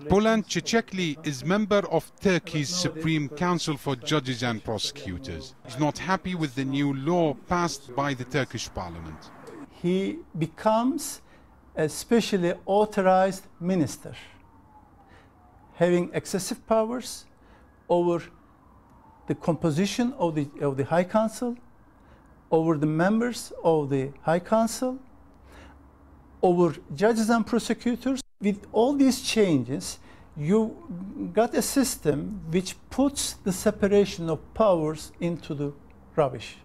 Poland Çiçekli is member of Turkey's Supreme Council for Judges and Prosecutors. He's not happy with the new law passed by the Turkish parliament. He becomes a specially authorized minister, having excessive powers over the composition of the High Council, over the members of the High Council, over judges and prosecutors. With all these changes, you got a system which puts the separation of powers into the rubbish.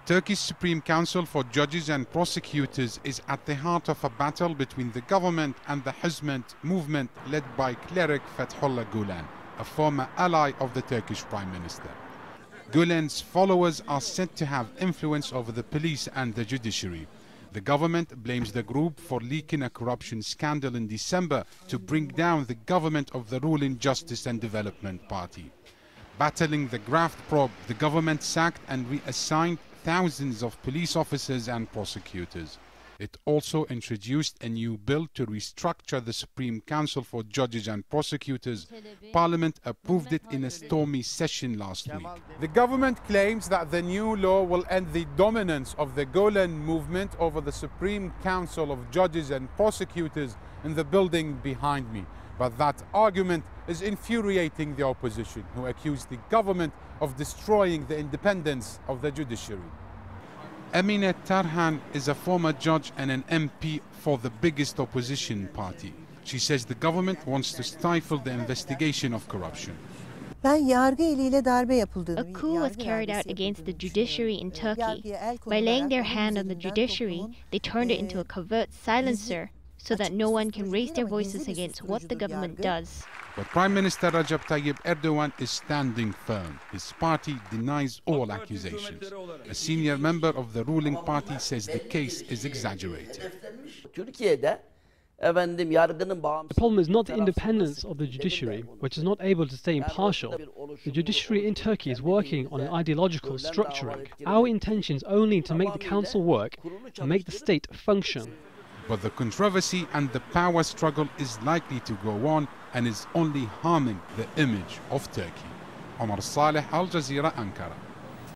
Turkey's Supreme Council for Judges and Prosecutors is at the heart of a battle between the government and the Hizmet movement led by cleric Fethullah Gulen, a former ally of the Turkish Prime Minister. Gulen's followers are said to have influence over the police and the judiciary. The government blames the group for leaking a corruption scandal in December to bring down the government of the ruling Justice and Development Party. Battling the graft probe, the government sacked and reassigned thousands of police officers and prosecutors. It also introduced a new bill to restructure the Supreme Council for Judges and Prosecutors. Parliament approved it in a stormy session last week. The government claims that the new law will end the dominance of the Gulen movement over the Supreme Council of Judges and Prosecutors in the building behind me. But that argument is infuriating the opposition, who accuse the government of destroying the independence of the judiciary. Emine Tarhan is a former judge and an MP for the biggest opposition party. She says the government wants to stifle the investigation of corruption. A coup was carried out against the judiciary in Turkey. By laying their hand on the judiciary, they turned it into a covert silencer so that no one can raise their voices against what the government does. But Prime Minister Recep Tayyip Erdogan is standing firm. His party denies all accusations. A senior member of the ruling party says the case is exaggerated. The problem is not the independence of the judiciary, which is not able to stay impartial. The judiciary in Turkey is working on an ideological structuring. Our intention is only to make the council work and make the state function. But the controversy and the power struggle is likely to go on and is only harming the image of Turkey. Omar Saleh, Al Jazeera, Ankara.